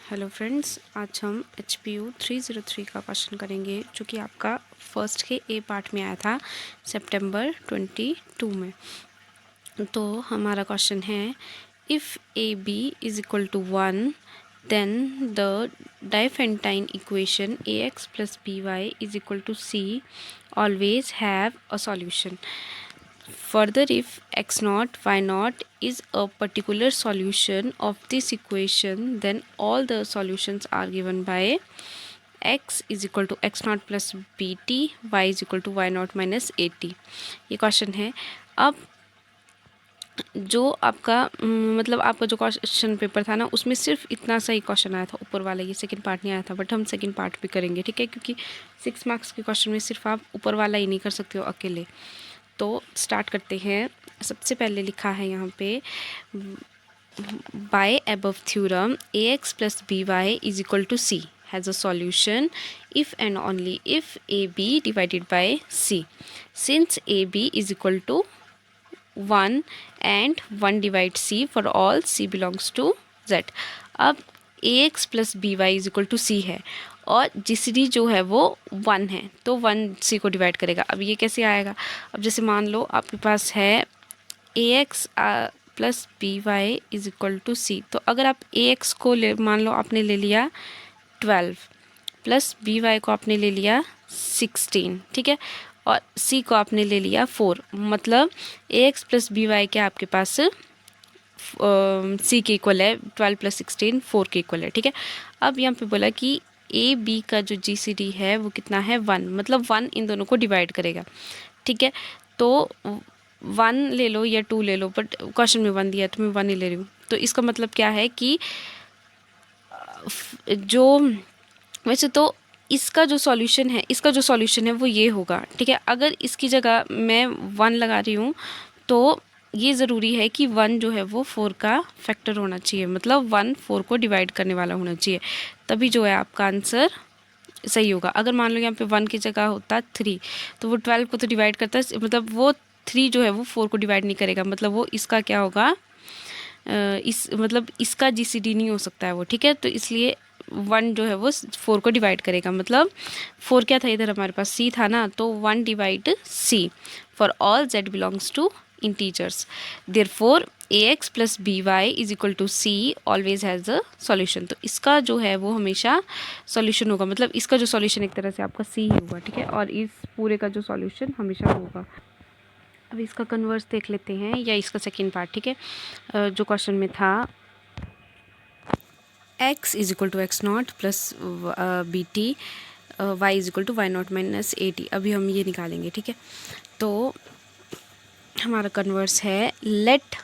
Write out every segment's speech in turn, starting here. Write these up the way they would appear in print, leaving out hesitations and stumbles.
Hello friends, आज हम HPU 303 का क्वेश्चन करेंगे जो कि आपका फर्स्ट के ए पार्ट में आया था सितंबर 22 में। तो हमारा क्वेश्चन है, if AB is equal to 1 then the diophantine equation AX plus BY is equal to C always have a solution. Further, if x naught, y naught is a particular solution of this equation, then all the solutions are given by x is equal to x naught plus bt, y is equal to y naught minus 80. ये question है. अब जो आपका मतलब आपका जो question paper था ना, उसमें सिर्फ इतना सा ही क्वेश्चन आया था, ऊपर वाला. ये सेकंड पार्ट नहीं आया था, बट हम सेकंड पार्ट भी करेंगे, ठीक है, क्योंकि 6 मार्क्स के क्वेश्चन में सिर्फ आप ऊपर वाला ही नहीं कर सकते हो अकेले. तो स्टार्ट करते हैं. सबसे पहले लिखा है यहाँ पे, by above theorem AX plus BY is equal to C has a solution if and only if AB divided by C. Since AB is equal to 1 and 1 divide C for all C belongs to Z. अब AX plus BY is equal to C है और GCD जो है वो 1 है, तो 1 C को divide करेगा. अब ये कैसे आएगा? अब जैसे मान लो आपके पास है AX plus BY is equal to C, तो अगर आप AX को मान लो आपने ले लिया 12 प्लस BY को आपने ले लिया 16, ठीक है, और C को आपने ले लिया 4. मतलब AX प्लस BY के आपके पास C के इक्वल है 12 प्लस 16 4 के इक्वल है, ठीक है. अब यहाँ पे बोला कि AB का जो GCD है वो कितना है 1, मतलब 1 इन दोनों को डिवाइड करेगा, ठीक है. तो 1 ले लो या 2 ले लो, बट क्वेश्चन में 1 दिया तो मैं 1 ही ले रही हूँ. तो इसका मतलब क्या है कि जो वैसे तो इसका जो सॉल्यूशन है वो ये होगा, ठीक है. अगर इसकी जगह मैं 1 लगा रही हूँ तो ये ज़रूरी है कि 1 जो है वो 4 का फैक्टर होना चाहिए, मतलब 1 4 को डिवाइड करने वाला होना चाहिए, तभी जो है आपका आंसर सही होगा. अगर मान लो यहाँ पे 1 की जगह होता 3, तो वो 12 को तो डिवाइड करता है, मतलब वो 3 जो है वो 4 को डिवाइड नहीं करेगा, मतलब वो इसका क्या होगा, मतलब इसका GCD नहीं हो सकता है वो, ठीक है. तो इसलिए 1 जो है वो 4 को डिवाइड करेगा, मतलब 4 क्या था इधर हमारे पास C था ना, तो 1 divide C for all Z belongs to integers. Therefore AX plus BY is equal to C always has a solution. तो इसका जो है वो हमेशा सॉल्यूशन होगा, मतलब इसका जो सॉल्यूशन एक तरह से आपका C ही होगा, ठीक है, और इस पूरे का जो सॉल्यूशन हमेशा होगा. अब इसका कन्वर्स देख लेते हैं, या इसका सेकेंड पार्ट, ठीक है. जो क्वेश्चन में था, x is equal to x not plus BT, y is equal to y nought minus 80. अभी हम ये निकालेंगे, ठीक है. तो हमारा कन्वर्स है let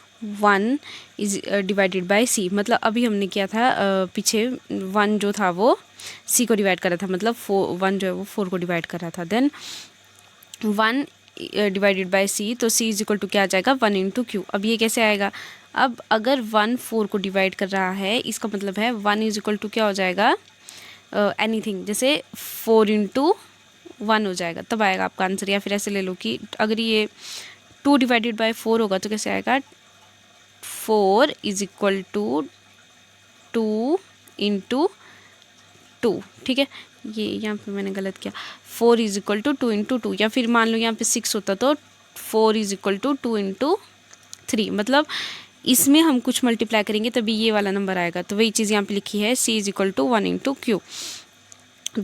1 is divided by C. मतलब अभी हमने किया था पीछे 1 जो था वो C को डिवाइड कर रहा था, मतलब 1 जो है वो 4 को डिवाइड कर रहा था. देन 1 डिवाइडेड बाय C, तो C इज इक्वल टू क्या आ जाएगा 1 इंटू Q. अब ये कैसे आएगा? अब अगर 1 4 को डिवाइड कर रहा है, इसका मतलब है 1 इज इक्वल टू क्या हो जाएगा, एनीथिंग, जैसे 4 इंटू 1 हो जाएगा, तब आएगा आपका आंसर. या फिर ऐसे ले लो कि अगर ये 2 डिवाइडेड बाय 4 होगा तो कैसे आएगा, 4 इज इक्वल टू 2 इंटू 2, ठीक है. ये यहाँ पे मैंने गलत किया, 4 इज इक्वल टू 2 इंटू 2. या फिर मान लो यहाँ पे 6 होता तो 4 इज इक्वल टू 2 इंटू 3, मतलब इसमें हम कुछ मल्टीप्लाई करेंगे तभी ये वाला नंबर आएगा. तो वही चीज़ यहाँ पे लिखी है, C is equal to 1 into Q.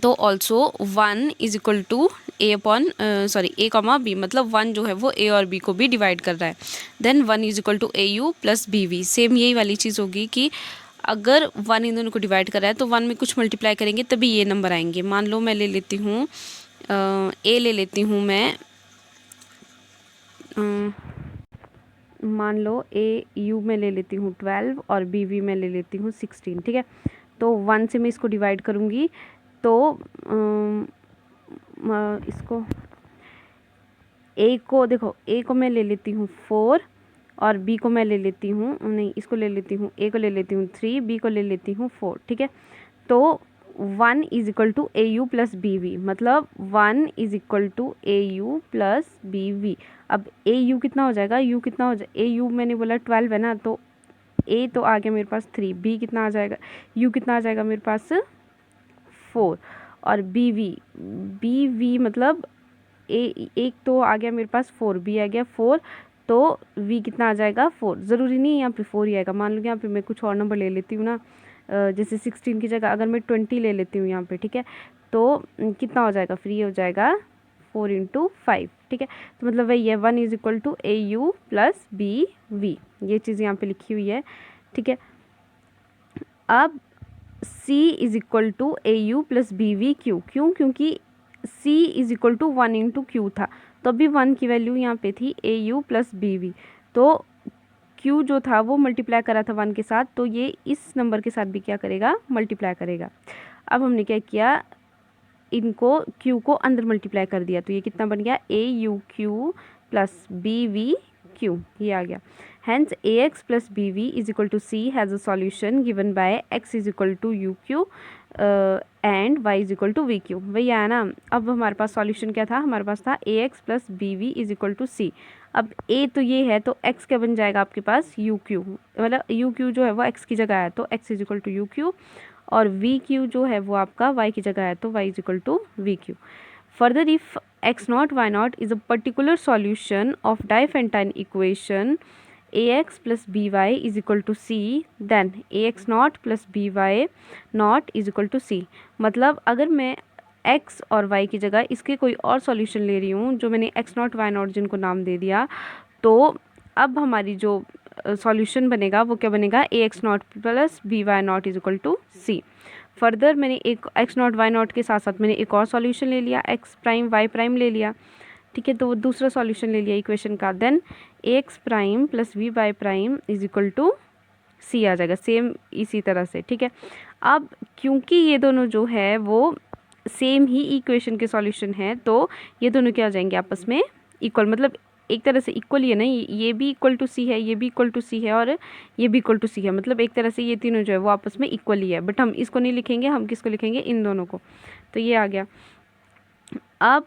तो also 1 is equal to A comma B, मतलब 1 जो है वो A और B को भी डिवाइड कर रहा है. Then 1 is equal to AU plus BV. Same यही वाली चीज़ होगी कि अगर 1 इन दोनों को डिवाइड कर रहा है तो 1 में कुछ मल्टीप्लाई करेंगे तभी ये नंबर आएंगे. मान लो मैं ले लेती हूँ A ले लेती हूँ मैं, मान लो AU में ले लेती हूँ 12 और BV में ले लेती हूँ 16, ठीक है. तो 1 से मैं इसको डिवाइड करूँगी तो इसको A को देखो, A को मैं ले लेती हूँ 4 और B को मैं ले लेती हूँ, नहीं इसको ले लेती हूँ, A को ले लेती हूँ 3, B को ले लेती हूँ 4, ठीक है. तो 1 is equal to AU plus BV, मतलब 1 is equal to AU plus BV. अब AU कितना हो जाएगा, U कितना हो जाएगा, AU मैंने बोला 12 है ना, तो ए तो आ गया मेरे पास 3, बी कितना आ जाएगा, यू कितना आ जाएगा मेरे पास 4, और बी वी मतलब एक तो आ गया मेरे पास 4, बी आ गया 4, तो वी कितना आ जाएगा 4। ज़रूरी नहीं है यहाँ पे 4 ही आएगा, मान लो यहाँ पे मैं कुछ और नंबर ले लेती हूँ ना, जैसे 16 की जगह अगर मैं 20 ले लेती हूँ यहाँ पे, ठीक है, तो कितना हो जाएगा, फिर ये हो जाएगा 4 × 5, ठीक है। तो मतलब वही है 1 = AU + BV, ये चीज़ यहाँ पे लिखी हुई है, ठीक है। अब C = AU + BVQ, क्यों, क्योंकि C = 1 × Q था, तो अभी 1 की वैल्यू यहाँ पे थी AU + BV, तो Q जो था वो मल्टीप्लाई करा था 1 के साथ, तो ये इस नंबर के साथ भी क्या करेगा, मल्टीप्लाई करेगा। अब हमने क्या किया, इनको Q को अंदर मल्टीप्लाई कर दिया, तो ये कितना बन गया, AUQ + BVQ, ये आ गया। Hence AX + BV = C has a solution given by X = UQ and Y = VQ, वही आया ना। अब हमारे पास सॉल्यूशन क्या था, हमारे पास था AX + BV = C। अब A तो ये है, तो X क्या बन जाएगा आपके पास, UQ, मतलब UQ जो है वो X की जगह है, तो X = UQ, और VQ जो है वो आपका Y की जगह है, तो Y = VQ। Further, if X0 Y0 is a particular solution of Diophantine equation AX + BY = C, then AX0 + BY0 = C। मतलब अगर मैं X और Y की जगह इसके कोई और सॉल्यूशन ले रही हूँ, जो मैंने X0 Y0 जिनको नाम दे दिया, तो अब हमारी जो सॉल्यूशन बनेगा वो क्या बनेगा, AX0 + BY0 = C। फर्दर मैंने एक X0 Y0 के साथ साथ मैंने एक और सॉल्यूशन ले लिया, X प्राइम Y प्राइम ले लिया, ठीक है, तो वो दूसरा सॉल्यूशन ले लिया इक्वेशन का, then AX prime + BY prime = C आ जाएगा, सेम इसी तरह से, ठीक है। अब क्योंकि ये दोनों जो है वो सेम ही इक्वेशन के सॉल्यूशन है, तो ये दोनों क्या हो जाएंगे आपस में इक्वल, मतलब एक तरह से इक्वल ही है ना, ये भी =C है, ये भी =C है, और ये भी =C है, मतलब एक तरह से ये तीनों जो है वो आपस में इक्वल ही है। बट हम इसको नहीं लिखेंगे, हम किसको लिखेंगे, इन दोनों को, तो ये आ गया। अब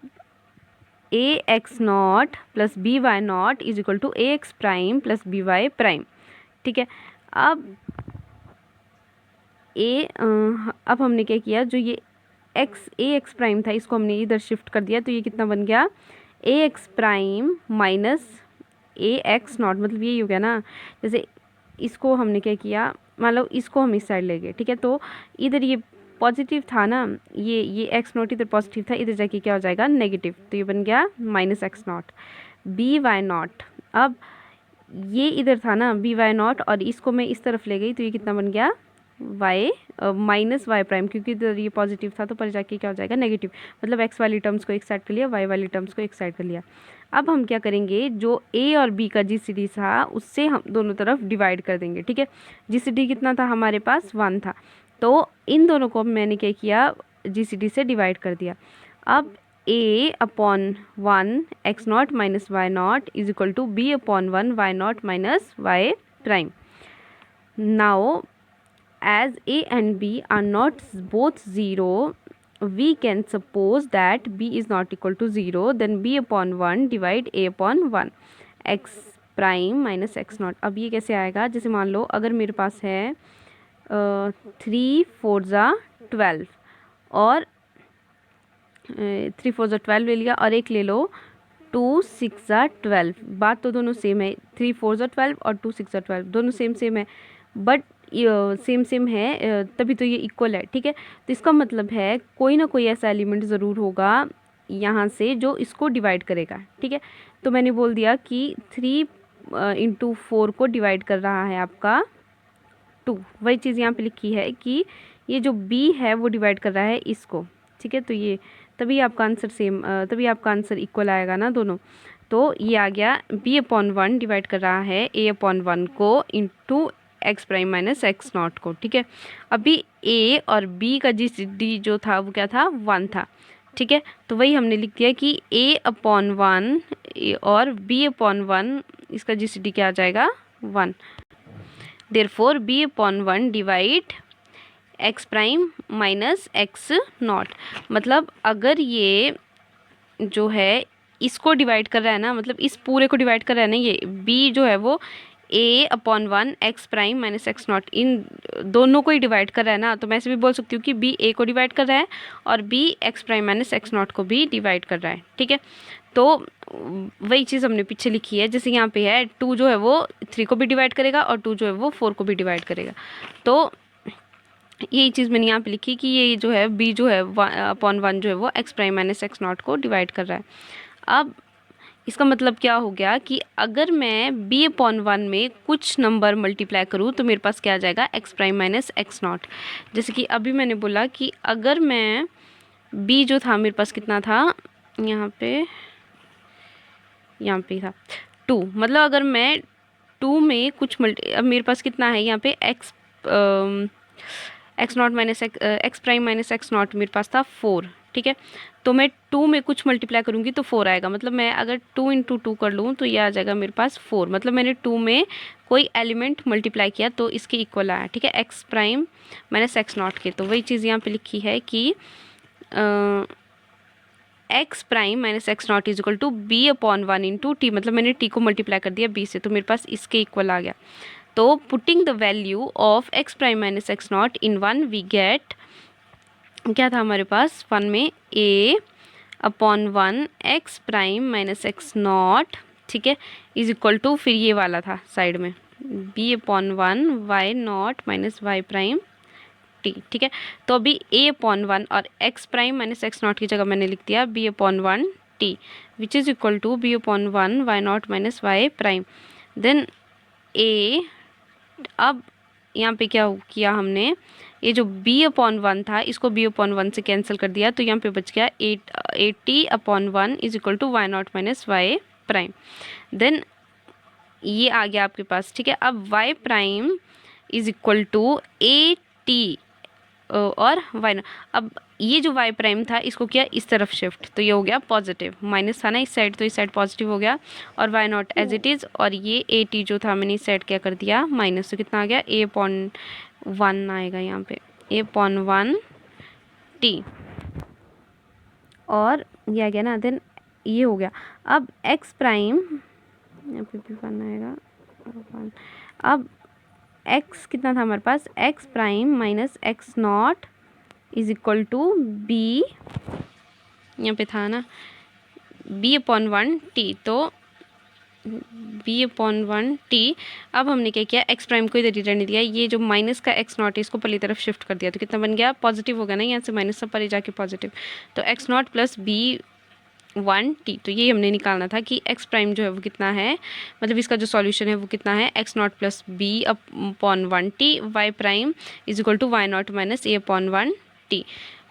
AX0 + BY0 = AX prime + BY prime, ठीक है। अब अब हमने क्या किया, जो ये AX प्राइम था इसको हमने इधर शिफ्ट कर दिया, तो ये कितना बन गया, AX प्राइम - AX0, मतलब यही हो गया ना। जैसे इसको हमने क्या किया, मान लो इसको हम इस साइड ले गए, ठीक है, तो इधर ये पॉजिटिव था ना, ये X0 इधर पॉजिटिव था, इधर जाके क्या हो जाएगा, नेगेटिव, तो ये बन गया -X0 BY0। अब ये इधर था ना BY0, और इसको मैं इस तरफ ले गई, तो ये कितना बन गया, -Y प्राइम, क्योंकि इधर ये पॉजिटिव था तो पर जाके क्या हो जाएगा, नेगेटिव, मतलब X वाली टर्म्स को एक साइड कर लिया, Y वाली टर्म्स को एक साइड कर लिया। अब हम क्या करेंगे, जो A और B का GCD था उससे हम दोनों तरफ डिवाइड कर देंगे, ठीक है। GCD कितना था हमारे पास, 1 था, तो इन दोनों को मैंने क्या किया, GCD से डिवाइड कर दिया। अब A/1 X0 - Y0 = B/1 Y0 - Y prime. Now as A and B are not both 0, we can suppose that B is not equal to 0, then B/1 divide A/1 X prime - X0। अब ये कैसे आएगा, जैसे मान लो अगर मेरे पास है 3 4 12, और 3 4 12 ले लिया, और एक ले लो 2 6 12, बात तो दोनों सेम है, 3 4 12 और 2 6 12 दोनों सेम है, बट सेम है, तभी तो ये इक्वल है, ठीक है। तो इसका मतलब है कोई ना कोई ऐसा एलिमेंट ज़रूर होगा यहाँ से जो इसको डिवाइड करेगा, ठीक है। तो मैंने बोल दिया कि 3 × 4 को डिवाइड कर रहा है आपका 2, वही चीज़ यहाँ पे लिखी है कि ये जो B है वो डिवाइड कर रहा है इसको, ठीक है। तो ये तभी आपका आंसर तभी आपका आंसर इक्वल आएगा ना दोनों। तो ये आ गया B/1 डिवाइड कर रहा है A/1 को इंटू X प्राइम - X0 को, ठीक है। अभी A और B का GCD जो था वो क्या था, 1 था, ठीक है। तो वही हमने लिख दिया कि A/1 और B/1 इसका GCD क्या आ जाएगा, 1। Therefore B/1 divide X prime - X0, मतलब अगर ये जो है इसको डिवाइड कर रहा है ना, मतलब इस पूरे को डिवाइड कर रहा है ना, ये B जो है वो a upon 1 x prime minus x not, इन दोनों को ही डिवाइड कर रहा है ना, तो मैं ऐसे भी बोल सकती हूँ कि b a को डिवाइड कर रहा है और b x prime minus x not को भी डिवाइड कर रहा है, ठीक है। तो वही चीज़ हमने पीछे लिखी है, जैसे यहाँ पे है 2 जो है वो 3 को भी डिवाइड करेगा और 2 जो है वो 4 को भी डिवाइड करेगा। तो यही चीज़ मैंने यहाँ पे लिखी कि ये जो है b जो है अपॉन 1 जो है वो x prime minus x not को डिवाइड कर रहा है। अब इसका मतलब क्या हो गया कि अगर मैं b अपॉन 1 में कुछ नंबर मल्टीप्लाई करूँ तो मेरे पास क्या आ जाएगा, x prime minus x not. जैसे कि अभी मैंने बोला कि अगर मैं b जो था मेरे पास कितना था, यहाँ पे था 2, मतलब अगर मैं 2 में कुछ अब मेरे पास कितना है यहाँ पे x not minus x prime minus x not मेरे पास था 4, ठीक है। तो मैं 2 में कुछ मल्टीप्लाई करूँगी तो 4 आएगा, मतलब मैं अगर 2 इंटू 2 कर लूँ तो ये आ जाएगा मेरे पास 4, मतलब मैंने 2 में कोई एलिमेंट मल्टीप्लाई किया तो इसके इक्वल आया, ठीक है, x prime minus x nought के। तो वही चीज़ यहाँ पे लिखी है कि x prime minus x nought is equal to b upon 1 into t, मतलब मैंने टी को मल्टीप्लाई कर दिया b से, तो मेरे पास इसके इक्वल आ गया। तो putting the value of x prime minus x not in 1 we get, क्या था हमारे पास 1 में a upon 1 x prime minus x nought, ठीक है, इज इक्वल टू फिर ये वाला था साइड में b upon 1 y not minus y prime t, ठीक है। तो अभी a अपॉन 1 और x prime minus x nought की जगह मैंने लिख दिया b upon 1 t which is equal to b upon 1 y not minus y prime. Then a, अब यहाँ पे क्या किया हमने, ये जो b अपॉन 1 था इसको b अपॉन 1 से कैंसिल कर दिया, तो यहाँ पे बच गया 8t upon 1 is equal to y not minus y prime. Then ये आ गया आपके पास, ठीक है। अब y prime is equal to a और वाई, अब ये जो y प्राइम था इसको किया इस तरफ शिफ्ट, तो ये हो गया पॉजिटिव, माइनस था ना इस साइड तो इस साइड पॉजिटिव हो गया, और y nought as it is, और ये ए टी जो था मैंने इस साइड क्या कर दिया माइनस, तो कितना आ गया a अपॉन 1 आएगा यहाँ पे a अपॉन 1 टी, और ये आ गया ना। देन ये हो गया, अब x प्राइम यहाँ पे भी 1 आएगा 1, अब x कितना था हमारे पास, x prime minus x nought is equal to b, यहाँ पे था ना b अपॉन 1 टी, तो b अपॉन 1 टी। अब हमने क्या किया, x प्राइम को इधर ही रहने दिया, ये जो माइनस का x नॉट है इसको पहली तरफ शिफ्ट कर दिया, तो कितना बन गया, पॉजिटिव हो गया ना, यहाँ से माइनस सब परे जाके पॉजिटिव, तो x not plus b 1 t. तो ये हमने निकालना था कि x प्राइम जो है वो कितना है, मतलब इसका जो सॉल्यूशन है वो कितना है, x not plus b upon 1 t y prime is equal to y not minus a upon 1 t.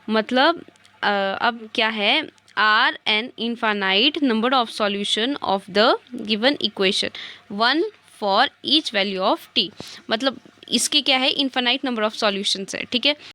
मतलब अब क्या है, are an infinite number of solution of the given equation 1 for each value of t, मतलब इसके क्या है, infinite number of solutions है, ठीक है।